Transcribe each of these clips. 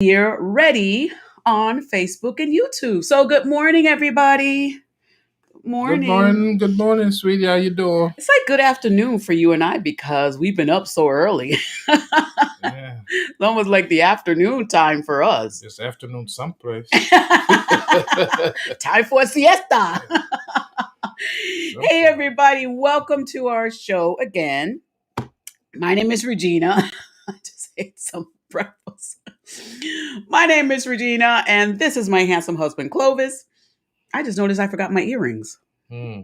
here ready on Facebook and YouTube. So good morning, everybody. Morning. Good morning, sweetie. How you doing? It's like good afternoon for you and I because we've been up so early. Yeah, It's almost like the afternoon time for us. it's afternoon someplace. Time for a siesta. So Hey, far. everybody. Welcome to our show again. My name is Regina. I just ate some breakfast. My name is Regina, and this is my handsome husband, Clovis. I just noticed I forgot my earrings. Hmm.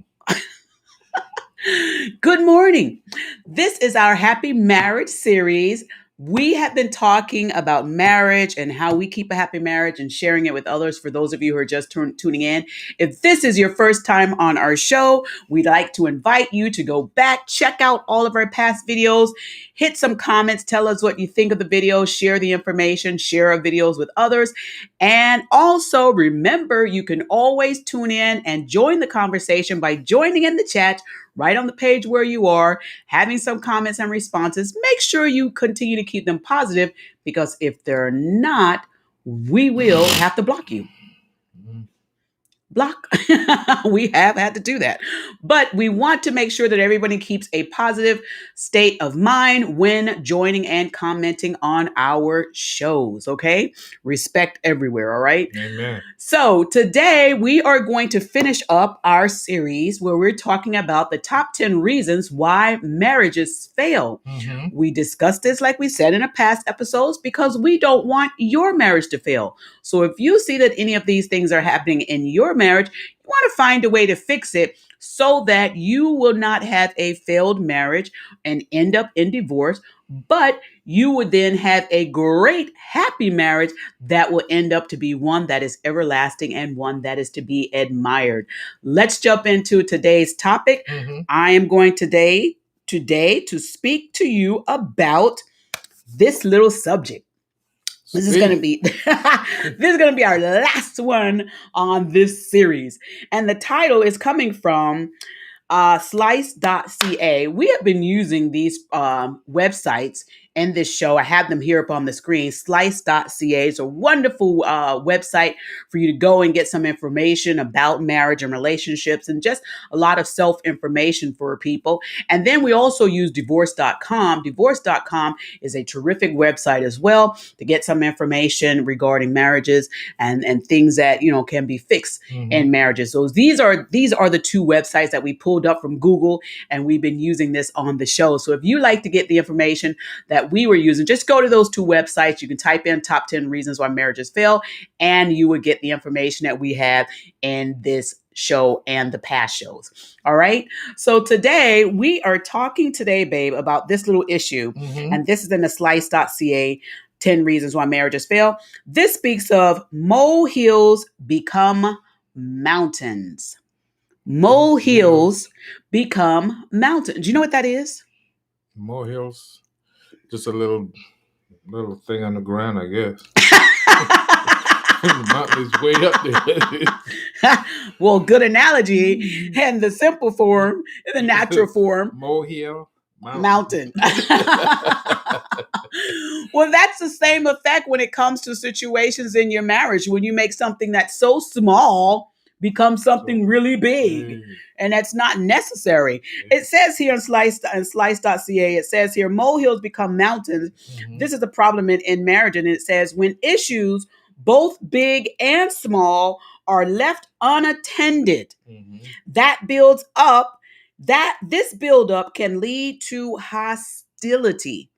Good morning. This is our Happy Marriage series. We have been talking about marriage and how we keep a happy marriage and sharing it with others for those of you who are just tuning in. If this is your first time on our show, we'd like to invite you to go back, check out all of our past videos, hit some comments, tell us what you think of the video, share the information, share our videos with others. And also remember, you can always tune in and join the conversation by joining in the chat right on the page where you are, having some comments and responses. Make sure you continue to keep them positive because if they're not, we will have to block you. Block. We have had to do that. But we want to make sure that everybody keeps a positive state of mind when joining and commenting on our shows, okay? Respect everywhere, all right? Amen. So today we are going to finish up our series where we're talking about the top 10 reasons why marriages fail. Mm-hmm. We discussed this, like we said in a past episodes, because we don't want your marriage to fail. So if you see that any of these things are happening in your marriage, you want to find a way to fix it so that you will not have a failed marriage and end up in divorce, but you would then have a great, happy marriage that will end up to be one that is everlasting and one that is to be admired. Let's jump into today's topic. Mm-hmm. I am going today to speak to you about this little subject. This is going to be our last one on this series. And the title is coming from slice.ca. We have been using these websites in this show. I have them here up on the screen. Slice.ca is a wonderful website for you to go and get some information about marriage and relationships and just a lot of self-information for people. And then we also use divorce.com. Divorce.com is a terrific website as well to get some information regarding marriages and things that, can be fixed in marriages. So these are the two websites that we pulled up from Google, and we've been using this on the show. So if you like to get the information that we were using, just go to those two websites. You can type in top 10 reasons why marriages fail, and you would get the information that we have in this show and the past shows. All right. So today we are talking babe, about this little issue. Mm-hmm. And this is in the slice.ca 10 reasons why marriages fail. This speaks of molehills become mountains. Molehills become mountains. Do you know what that is? Molehills, just a little thing on the ground, I guess. The mountain is way up there. Well, good analogy. And the simple form, the natural form, molehill, mountain. Well, that's the same effect when it comes to situations in your marriage. When you make something that's so small become something really big, and that's not necessary. It says here in slice.ca, it says here, molehills become mountains. Mm-hmm. This is a problem in marriage, and it says when issues, both big and small, are left unattended, that builds up, this buildup can lead to hostility.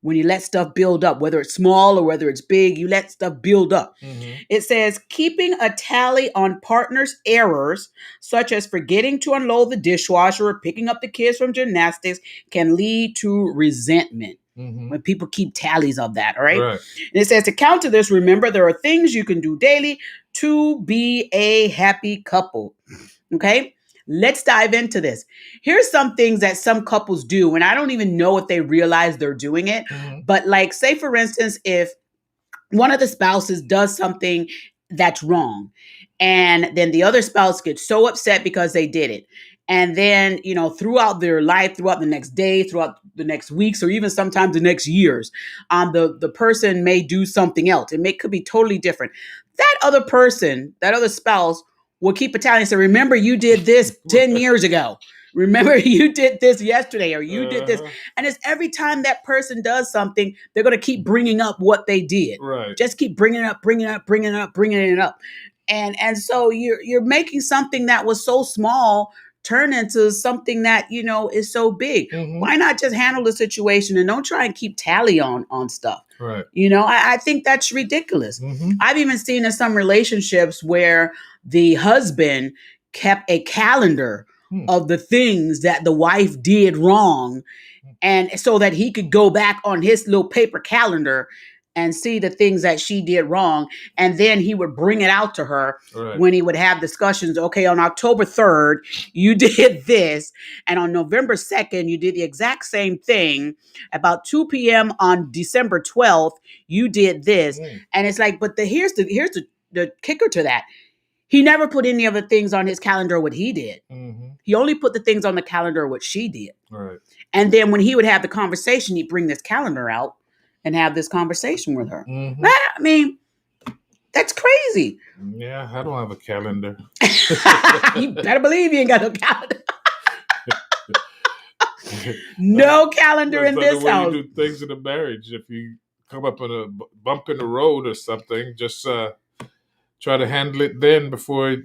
When you let stuff build up, whether it's small or whether it's big, you let stuff build up. Mm-hmm. It says keeping a tally on partners' errors, such as forgetting to unload the dishwasher or picking up the kids from gymnastics, can lead to resentment. Mm-hmm. When people keep tallies of that, all right? And it says to counter this, remember there are things you can do daily to be a happy couple, okay? Let's dive into this. Here's some things that some couples do, and I don't even know if they realize they're doing it. Mm-hmm. But like, say, for instance, if one of the spouses does something that's wrong, and then the other spouse gets so upset because they did it. And then, throughout their life, throughout the next day, throughout the next weeks, or even sometimes the next years, the person may do something else. Could be totally different. That other person, that other spouse will keep a tally and say, remember, you did this 10 years ago. Remember, you did this yesterday, or you did this. And it's every time that person does something, they're going to keep bringing up what they did. Right. Just keep bringing it up, bringing it up, bringing it up, bringing it up. And so you're making something that was so small turn into something that is so big. Mhm. Why not just handle the situation and don't try and keep tally on stuff? Right. I think that's ridiculous. Mhm. I've even seen in some relationships where the husband kept a calendar of the things that the wife did wrong, and so that he could go back on his little paper calendar and see the things that she did wrong. And then he would bring it out to her when he would have discussions. Okay, on October 3rd, you did this. And on November 2nd, you did the exact same thing. About 2 p.m. on December 12th, you did this. And it's like, but here's the kicker to that. He never put any of the things on his calendar what he did. Mm-hmm. He only put the things on the calendar what she did. Right. And then when he would have the conversation, he'd bring this calendar out and have this conversation with her. Mm-hmm. I mean, that's crazy. Yeah, I don't have a calendar. You better believe you ain't got no calendar. No calendar in this the way house. You do things in a marriage. If you come up on a bump in the road or something, just try to handle it then before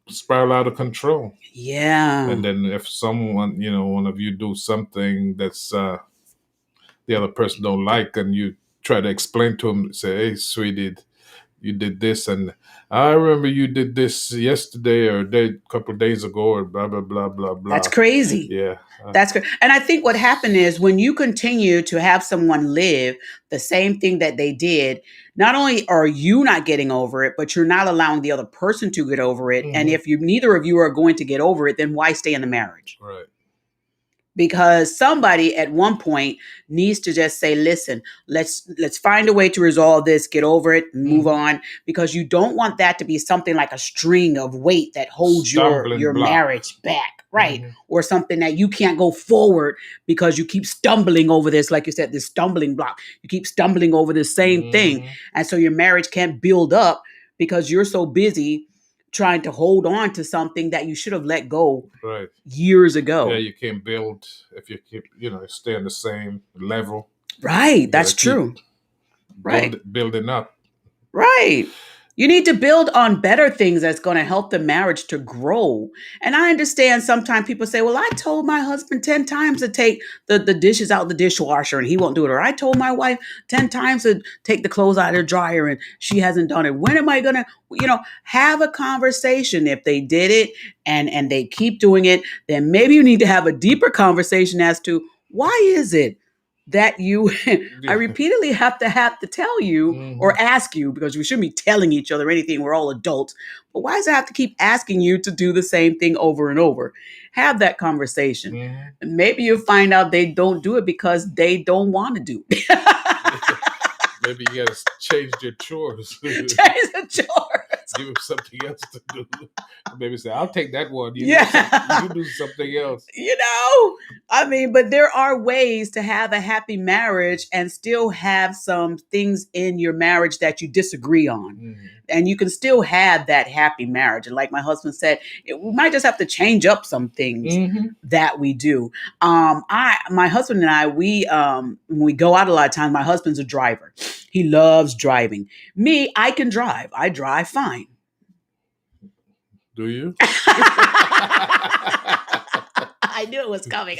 spiral out of control. Yeah. And then if someone, one of you do something that's the other person don't like, and you try to explain to them, say, hey, sweetie, you did this, and I remember you did this yesterday or a couple of days ago, or blah, blah, blah, blah, blah. That's crazy. Yeah. That's good. And I think what happened is when you continue to have someone live the same thing that they did, not only are you not getting over it, but you're not allowing the other person to get over it. Mm-hmm. And if neither of you are going to get over it, then why stay in the marriage? Right. Because somebody at one point needs to just say, listen, let's find a way to resolve this, get over it, move on, because you don't want that to be something like a string of weight that holds your marriage back, right? Mm-hmm. Or something that you can't go forward because you keep stumbling over this, like you said, this stumbling block. You keep stumbling over the same thing. And so your marriage can't build up because you're so busy trying to hold on to something that you should have let go years ago. Yeah, you can't build if you keep, stay on the same level. Right, that's true. Building up. Right. You need to build on better things that's going to help the marriage to grow. And I understand sometimes people say, well, I told my husband 10 times to take the dishes out of the dishwasher and he won't do it. Or I told my wife 10 times to take the clothes out of the dryer and she hasn't done it. When am I going to, have a conversation? If they did it and they keep doing it, then maybe you need to have a deeper conversation as to why is it that I repeatedly have to tell you or ask you, because we shouldn't be telling each other anything. We're all adults. But why does I have to keep asking you to do the same thing over and over? Have that conversation. And maybe you'll find out they don't do it because they don't want to do it. Maybe you got to change your chores. Change the chores. Give them something else to do. Maybe say, I'll take that one. You do something else. But there are ways to have a happy marriage and still have some things in your marriage that you disagree on. And you can still have that happy marriage. And like my husband said, we might just have to change up some things that we do. My husband and I, when we go out a lot of times, my husband's a driver. He loves driving. Me, I can drive. I drive fine. Do you? I knew it was coming.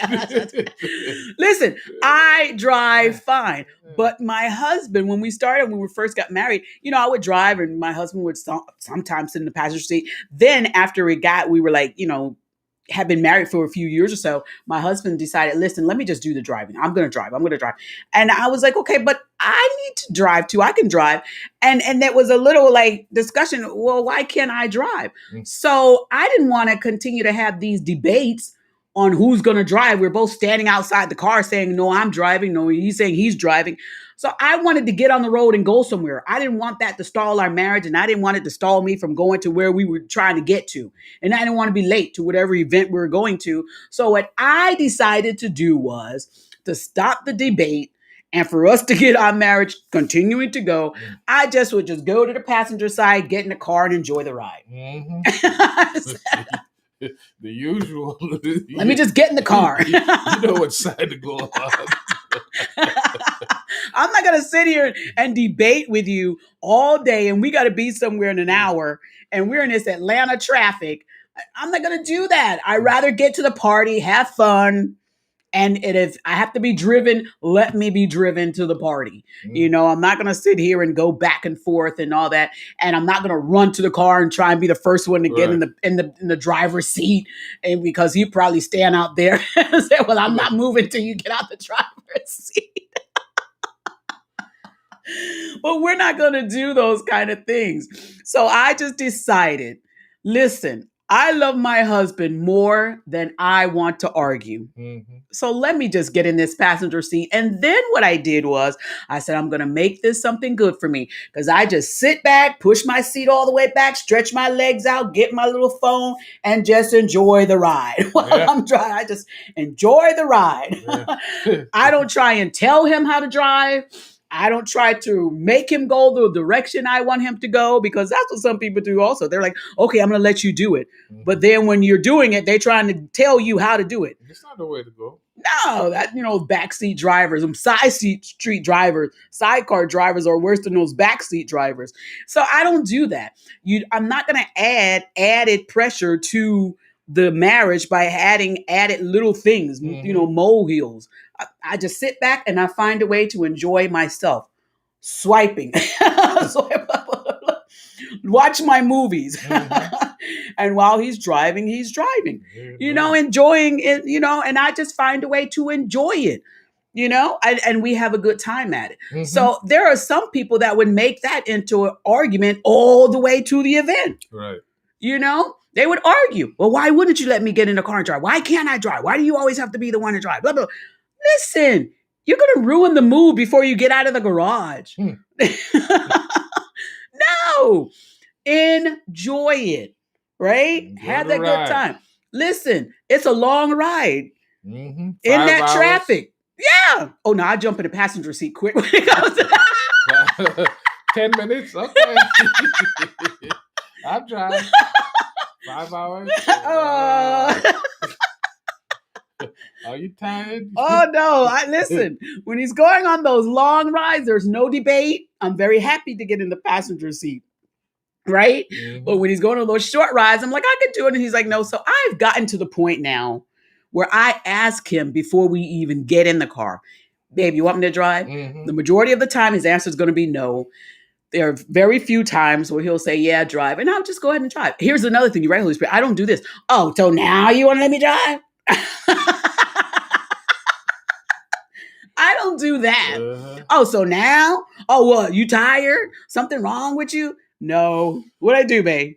Listen, I drive fine. But my husband, when we first got married, I would drive and my husband would sometimes sit in the passenger seat. Then after we were like, had been married for a few years or so, my husband decided, listen, let me just do the driving. I'm going to drive. And I was like, okay, but I need to drive too. I can drive. And there was a little discussion. Well, why can't I drive? So I didn't want to continue to have these debates on who's going to drive. We're both standing outside the car saying, no, I'm driving. No, he's saying he's driving. So I wanted to get on the road and go somewhere. I didn't want that to stall our marriage, and I didn't want it to stall me from going to where we were trying to get to. And I didn't want to be late to whatever event we were going to. So what I decided to do was to stop the debate and for us to get our marriage continuing to go. I just would just go to the passenger side, get in the car, and enjoy the ride. The usual. Let me just get in the car. You know what side to go on. I'm not going to sit here and debate with you all day, and we got to be somewhere in an hour, and we're in this Atlanta traffic. I'm not going to do that. I'd rather get to the party, have fun, and if I have to be driven, let me be driven to the party. You know, I'm not going to sit here and go back and forth and all that. And I'm not going to run to the car and try and be the first one to get in the driver's seat. And because you probably stand out there and say, well, I'm not moving till you get out the driver's seat. But we're not going to do those kind of things. So I just decided, listen, I love my husband more than I want to argue. So let me just get in this passenger seat. And then what I did was I said, I'm going to make this something good for me, because I just sit back, push my seat all the way back, stretch my legs out, get my little phone, and just enjoy the ride while I'm driving. I just enjoy the ride. I don't try and tell him how to drive. I don't try to make him go the direction I want him to go, because that's what some people do also. They're like, okay, I'm going to let you do it. But then when you're doing it, they're trying to tell you how to do it. It's not the way to go. No, that, backseat drivers, street drivers, sidecar drivers are worse than those backseat drivers. So I don't do that. I'm not going to add added pressure to the marriage by adding added little things, molehills. I just sit back and I find a way to enjoy myself. Swiping. Watch my movies. And while he's driving, enjoying it, and I just find a way to enjoy it, and we have a good time at it. So there are some people that would make that into an argument all the way to the event. Right. They would argue, well, why wouldn't you let me get in the car and drive? Why can't I drive? Why do you always have to be the one to drive? Blah, blah. Listen, you're going to ruin the mood before you get out of the garage. No, enjoy it, right? Enjoy Have the that ride. good time. Listen, it's a long ride in 5 that hours. traffic. Yeah. Oh, no, I jump in the passenger seat quick when it goes to that. 10 minutes? Okay. I'll drive. 5 hours? Are you tired? Oh, no. Listen, when he's going on those long rides, there's no debate. I'm very happy to get in the passenger seat. Right? But when he's going on those short rides, I'm like, I could do it. And he's like, no. So I've gotten to the point now where I ask him before we even get in the car, babe, you want me to drive? The majority of the time, his answer is going to be no. There are very few times where he'll say, yeah, drive. And I'll just go ahead and drive. Here's another thing. You're right, Holy Spirit. I don't do this. Oh, so now you want to let me drive? I don't do that. Oh, so now? Oh, what? You tired? Something wrong with you? No. What I do, babe?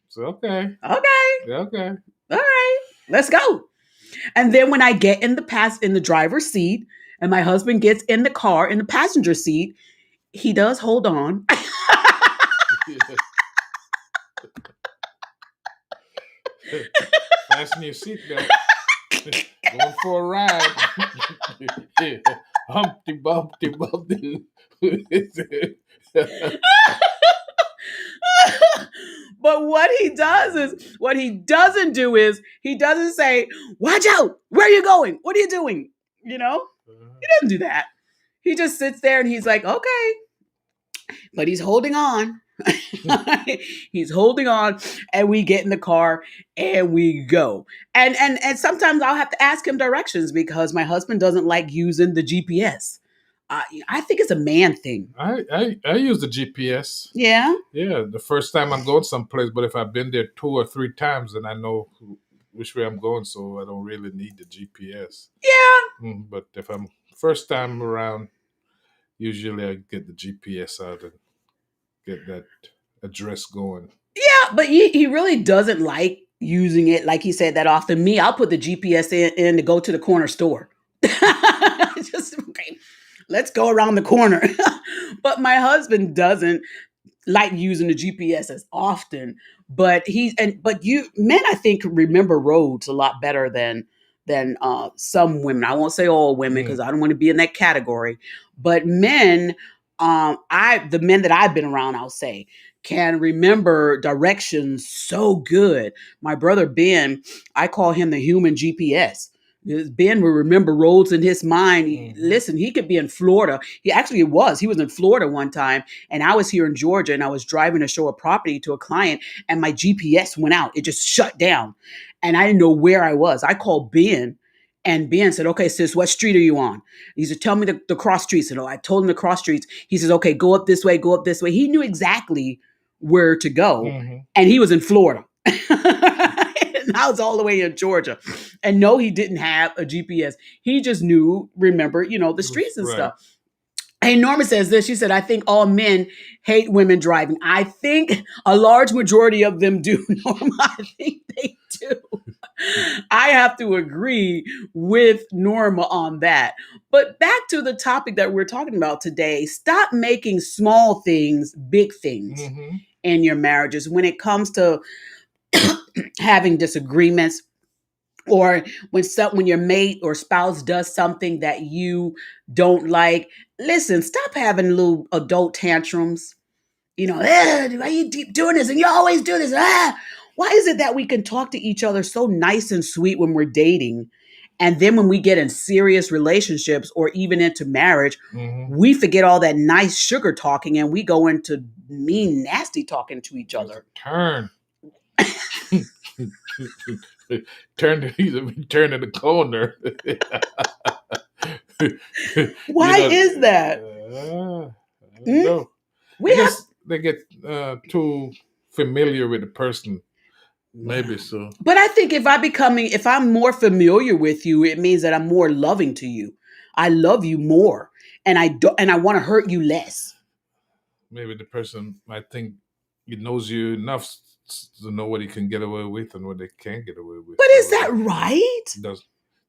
So, okay. Okay. Okay. All right. Let's go. And then when I get in the driver's seat and my husband gets in the car in the passenger seat, he does hold on. Fasten your seatbelt. Going for a ride. Humpty Bumpty Bumpty. But what he doesn't do is he doesn't say, watch out, where are you going? What are you doing? He doesn't do that. He just sits there and he's like, okay. But he's holding on. He's holding on, and we get in the car and we go. And sometimes I'll have to ask him directions because my husband doesn't like using the GPS. I think it's a man thing. I use the GPS. Yeah? Yeah, the first time I'm going someplace, but if I've been there 2 or 3 times, then I know which way I'm going, so I don't really need the GPS. Yeah. But if I'm first time around, usually I get the GPS out and get that address going. Yeah, but he really doesn't like using it, like he said, that often. Me, I'll put the GPS in to go to the corner store. Okay. Let's go around the corner. But my husband doesn't like using the GPS as often, but you men I think remember roads a lot better than some women. I won't say all women because I don't want to be in that category, but men, the men that I've been around, I'll say, can remember directions so good. My brother Ben, I call him the human GPS. Ben will remember roads in his mind. Listen, he could be in Florida. He was in Florida one time, and I was here in Georgia, and I was driving to show a property to a client, and my GPS went out. It just shut down, and I didn't know where I was. I called Ben, and Ben said, "Okay, sis, what street are you on?" He said, "Tell me the cross streets." And I told him the cross streets. He says, "Okay, go up this way, go up this way." He knew exactly where to go, and he was in Florida. And I was all the way in Georgia. And no, he didn't have a GPS. He just remembered, the streets and stuff. And Norma says this. She said, "I think all men hate women driving." I think a large majority of them do, Norma. I think they do. I have to agree with Norma on that. But back to the topic that we're talking about today. Stop making small things big things in your marriages when it comes to having disagreements, or when your mate or spouse does something that you don't like. Listen, stop having little adult tantrums. Why you keep doing this? And you always do this. Why is it that we can talk to each other so nice and sweet when we're dating, and then when we get in serious relationships or even into marriage, we forget all that nice sugar talking and we go into mean, nasty talking to each other? Turn to the corner. Why is that? I don't know. They get too familiar with the person. Maybe so. But I think if I'm more familiar with you, it means that I'm more loving to you. I love you more, and I want to hurt you less. Maybe the person might think he knows you enough to know what he can get away with and what they can't get away with. But is that right?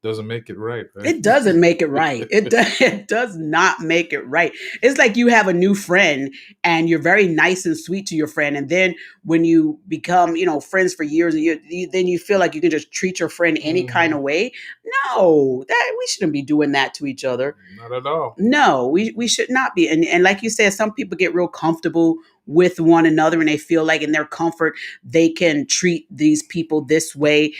Doesn't make it right. It doesn't make it right. It does not make it right. It's like you have a new friend and you're very nice and sweet to your friend, and then when you become, friends for years, then you feel like you can just treat your friend any kind of way. No, that we shouldn't be doing that to each other. Not at all. No, we should not be. And like you said, some people get real comfortable with one another, and they feel like in their comfort they can treat these people this way.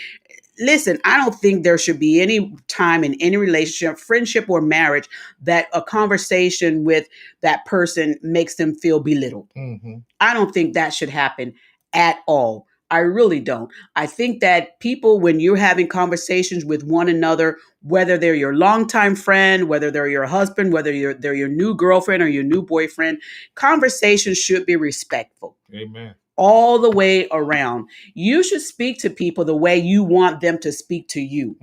Listen, I don't think there should be any time in any relationship, friendship or marriage, that a conversation with that person makes them feel belittled. I don't think that should happen at all. I really don't. I think that people, when you're having conversations with one another, whether they're your longtime friend, whether they're your husband, whether they're your new girlfriend or your new boyfriend, conversations should be respectful. Amen. All the way around. You should speak to people the way you want them to speak to you.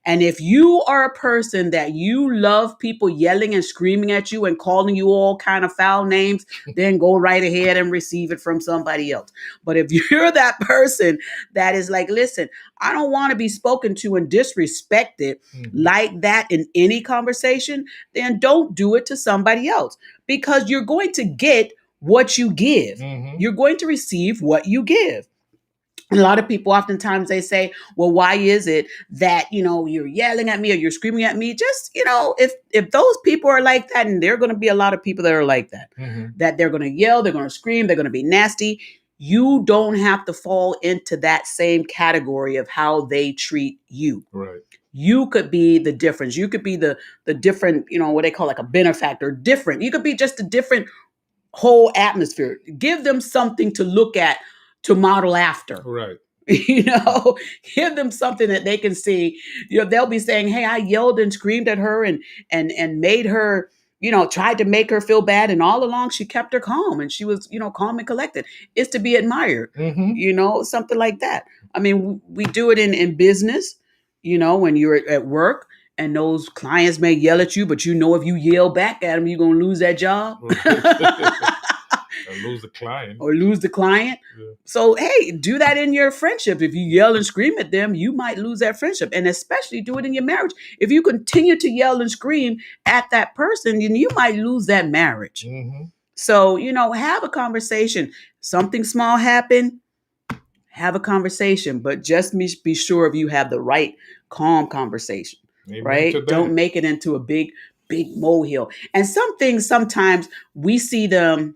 And if you are a person that you love people yelling and screaming at you and calling you all kind of foul names, then go right ahead and receive it from somebody else. But if you're that person that is like, listen, I don't want to be spoken to and disrespected like that in any conversation, then don't do it to somebody else, because you're going to get what you give. You're going to receive what you give. A lot of people, oftentimes they say, well, why is it that, you're yelling at me or you're screaming at me? Just, if those people are like that, and there are going to be a lot of people that are like that, that they're going to yell, they're going to scream, they're going to be nasty. You don't have to fall into that same category of how they treat you. Right. You could be the difference. You could be the different, what they call like a benefactor, different. You could be just a different whole atmosphere. Give them something to look at, to model after. Right. Give them something that they can see. They'll be saying, hey, I yelled and screamed at her and made her, tried to make her feel bad. And all along she kept her calm, and she was, calm and collected. It's to be admired, something like that. I mean, we do it in business, when you're at work. And those clients may yell at you, but if you yell back at them, you're going to lose that job. lose the client. Or lose the client. Yeah. So, hey, do that in your friendship. If you yell and scream at them, you might lose that friendship. And especially do it in your marriage. If you continue to yell and scream at that person, then you might lose that marriage. Mm-hmm. So, have a conversation. Something small happened, have a conversation, but just be sure if you have the right calm conversation. Amen right? Don't make it into a big molehill. And some things, sometimes we see them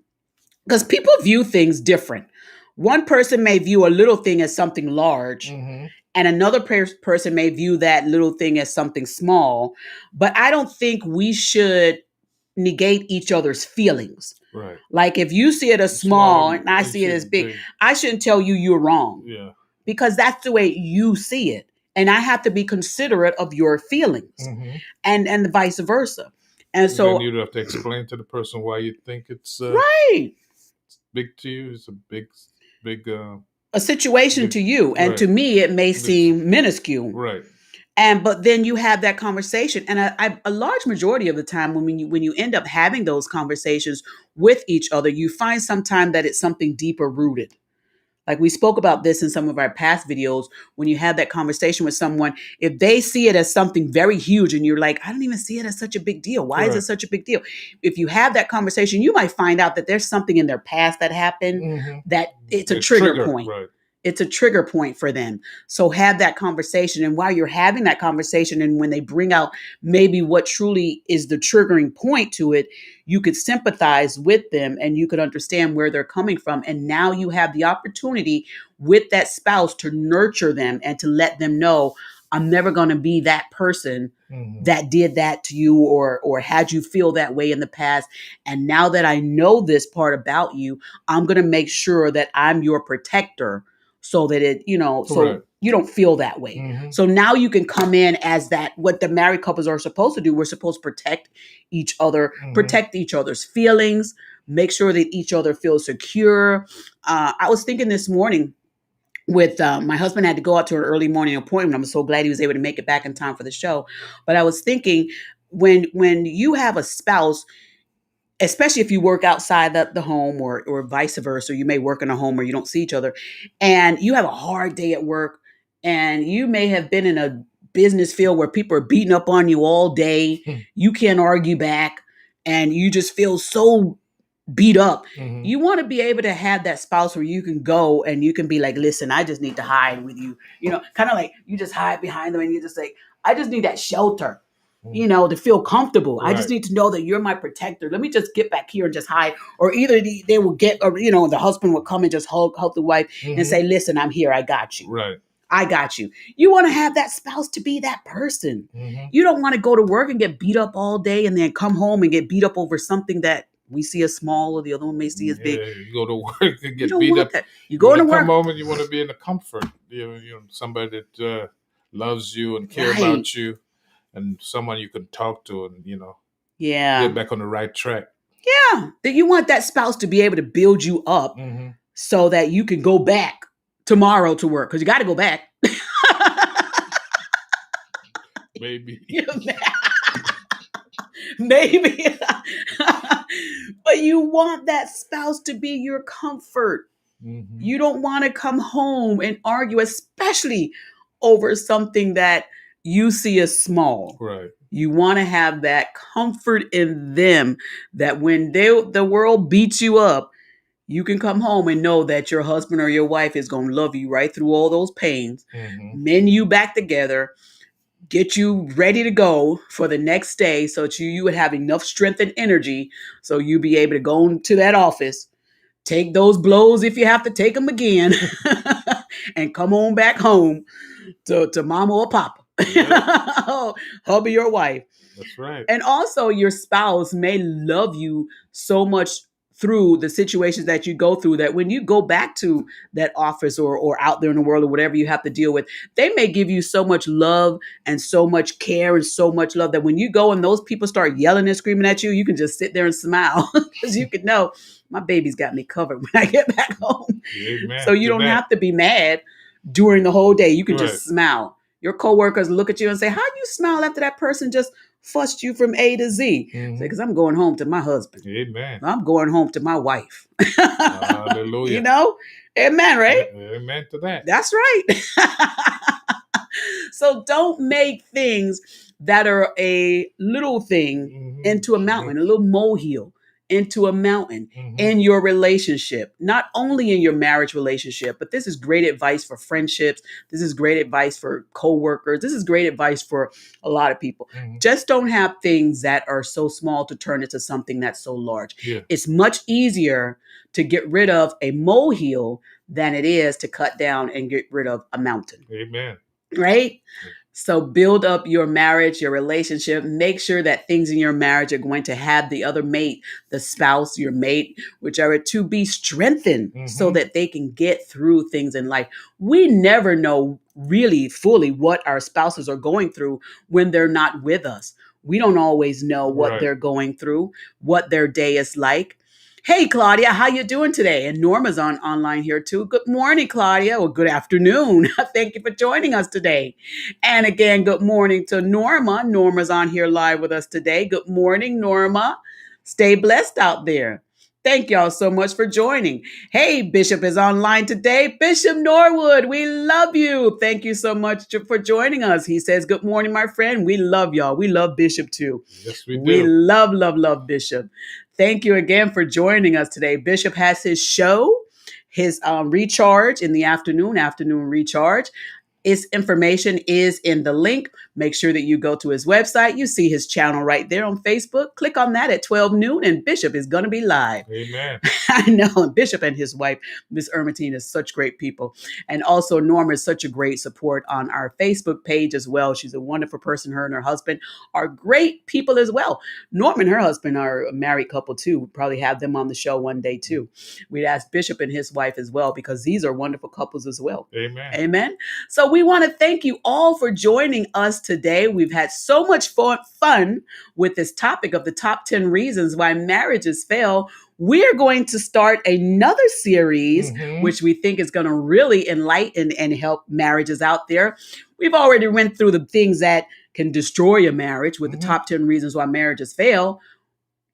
because people view things different. One person may view a little thing as something large, Mm-hmm. and another person may view that little thing as something small. But I don't think we should negate each other's feelings. Right. Like if you see it as small and I see it as big, I shouldn't tell you you're wrong. Yeah. Because that's the way you see it. And I have to be considerate of your feelings, Mm-hmm. and vice versa. And so then you'd have to explain to the person why you think it's right. big to you. It's a big A situation to you, and right. to me it may seem minuscule. Right. But then you have that conversation, and a large majority of the time when you end up having those conversations with each other, you find sometime that it's something deeper rooted. Like we spoke about this in some of our past videos. When you have that conversation with someone, if they see it as something very huge and you're like, I don't even see it as such a big deal. Why is it such a big deal? If you have that conversation, you might find out that there's something in their past that happened that it's a trigger point. Right. It's a trigger point for them. So have that conversation. And while you're having that conversation, and when they bring out maybe what truly is the triggering point to it, you could sympathize with them and you could understand where they're coming from. And now you have the opportunity with that spouse to nurture them and to let them know, I'm never going to be that person that did that to you or had you feel that way in the past. And now that I know this part about you, I'm going to make sure that I'm your protector, so that it, so you don't feel that way. Mm-hmm. So now you can come in as that, what the married couples are supposed to do. We're supposed to protect each other, protect each other's feelings, make sure that each other feels secure. I was thinking this morning with my husband had to go out to an early morning appointment. I'm so glad he was able to make it back in time for the show. But I was thinking when you have a spouse, especially if you work outside the home or vice versa, you may work in a home where you don't see each other, and you have a hard day at work, and you may have been in a business field where people are beating up on you all day. You can't argue back, and you just feel so beat up. You want to be able to have that spouse where you can go and you can be like, listen, I just need to hide with you. Kind of like you just hide behind them and you just say, I just need that shelter. To feel comfortable. Right. I just need to know that you're my protector. Let me just get back here and just hide. Or either they will get, or, the husband will come and just hug the wife and say, listen, I'm here. I got you. Right. I got you. You want to have that spouse to be that person. You don't want to go to work and get beat up all day and then come home and get beat up over something that we see as small or the other one may see as big. You go to work and get beat up. That. You go to work. Come home and you want to be in the comfort. Somebody that loves you and care about you. And someone you can talk to and, get back on the right track. Yeah. That you want that spouse to be able to build you up so that you can go back tomorrow to work. Because you got to go back. Maybe. Maybe. But you want that spouse to be your comfort. You don't want to come home and argue, especially over something that you see as small. Right. You want to have that comfort in them that when the world beats you up, you can come home and know that your husband or your wife is going to love you right through all those pains, mend you back together, get you ready to go for the next day so that you would have enough strength and energy so you'll be able to go into that office, take those blows if you have to take them again, and come on back home to mama or papa. Hubby or wife. That's right. And also your spouse may love you so much through the situations that you go through that when you go back to that office or out there in the world or whatever you have to deal with, they may give you so much love and so much care and so much love that when you go and those people start yelling and screaming at you, you can just sit there and smile because you can know my baby's got me covered when I get back home. Amen. So you don't have to be mad during the whole day. You can just smile. Your coworkers look at you and say, how do you smile after that person just fussed you from A to Z. Because I'm going home to my husband. Amen. I'm going home to my wife. Hallelujah. You know? Amen, right? Amen to that. That's right. So don't make things that are a little thing into a mountain, a little molehill into a mountain in your relationship, not only in your marriage relationship, but this is great advice for friendships. This is great advice for coworkers. This is great advice for a lot of people. Just don't have things that are so small to turn into something that's so large. Yeah. It's much easier to get rid of a molehill than it is to cut down and get rid of a mountain. Amen. Right? So build up your marriage, your relationship. Make sure that things in your marriage are going to have the other mate, the spouse, your mate, whichever, to be strengthened so that they can get through things in life. We never know really fully what our spouses are going through when they're not with us. We don't always know what they're going through, what their day is like. Hey, Claudia, how you doing today? And Norma's online here too. Good morning, Claudia, or good afternoon. Thank you for joining us today. And again, good morning to Norma. Norma's on here live with us today. Good morning, Norma. Stay blessed out there. Thank y'all so much for joining. Hey, Bishop is online today. Bishop Norwood, we love you. Thank you so much for joining us. He says, good morning, my friend. We love y'all. We love Bishop too. Yes, we do. We love Bishop. Thank you again for joining us today. Bishop has his show, his recharge in the afternoon recharge. His information is in the link. Make sure that you go to his website. You see his channel right there on Facebook. Click on that at 12 noon and Bishop is going to be live. Amen. I know. Bishop and his wife, Miss Ermatine, is such great people. And also Norma is such a great support on our Facebook page as well. She's a wonderful person. Her and her husband are great people as well. Norma and her husband are a married couple too. We'll probably have them on the show one day too. We'd ask Bishop and his wife as well because these are wonderful couples as well. Amen. Amen. So we want to thank you all for joining us today. We've had so much fun with this topic of the top 10 reasons why marriages fail. We're going to start another series, which we think is going to really enlighten and help marriages out there. We've already went through the things that can destroy a marriage with the top 10 reasons why marriages fail.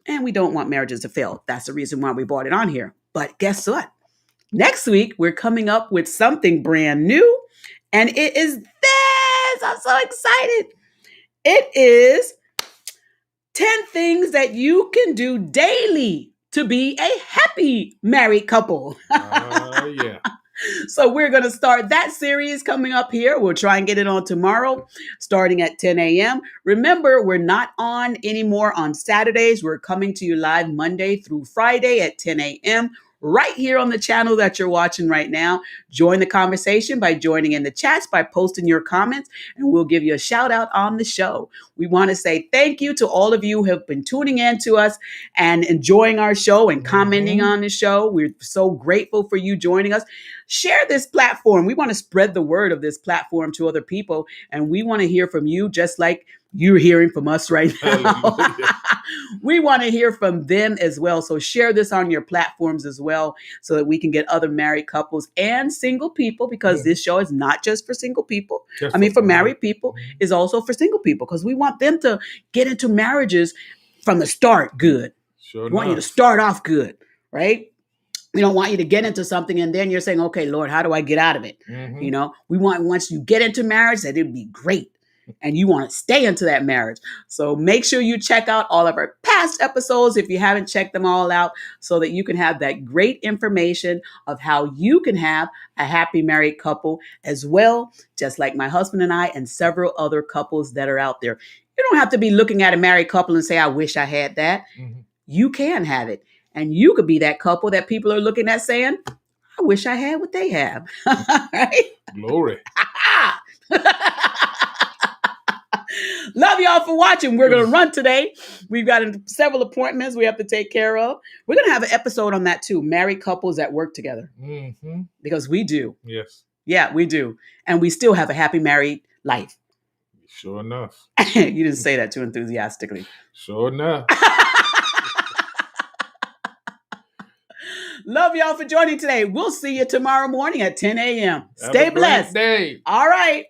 And we don't want marriages to fail. That's the reason why we brought it on here. But guess what? Next week, we're coming up with something brand new. And it is this. I'm so excited. It is 10 things that you can do daily to be a happy married couple. Yeah. So we're going to start that series coming up here. We'll try and get it on tomorrow, starting at 10 a.m. Remember, we're not on anymore on Saturdays. We're coming to you live Monday through Friday at 10 a.m. right here on the channel that you're watching right now. Join the conversation by joining in the chats, by posting your comments, and we'll give you a shout out on the show. We want to say thank you to all of you who have been tuning in to us and enjoying our show and commenting on the show. We're so grateful for you joining us. Share this platform. We want to spread the word of this platform to other people, and we want to hear from you just like you're hearing from us right now. We want to hear from them as well. So share this on your platforms as well so that we can get other married couples and single people, because this show is not just for single people. For married people, is also for single people, because we want them to get into marriages from the start good. Sure We want you to start off good, right? We don't want you to get into something and then you're saying, okay, Lord, how do I get out of it? You know, we want, once you get into marriage, that it'd be great. And you want to stay into that marriage. So make sure you check out all of our past episodes if you haven't checked them all out, so that you can have that great information of how you can have a happy married couple as well, just like my husband and I and several other couples that are out there. You don't have to be looking at a married couple and say, I wish I had that. You can have it. And you could be that couple that people are looking at saying, I wish I had what they have. Right? Glory. Love y'all for watching. We're going to run today. We've got several appointments we have to take care of. We're going to have an episode on that too. Married couples that work together. Because we do. Yes. Yeah, we do. And we still have a happy married life. Sure enough. You didn't say that too enthusiastically. Sure enough. Love y'all for joining today. We'll see you tomorrow morning at 10 a.m. Stay blessed. Day. All right.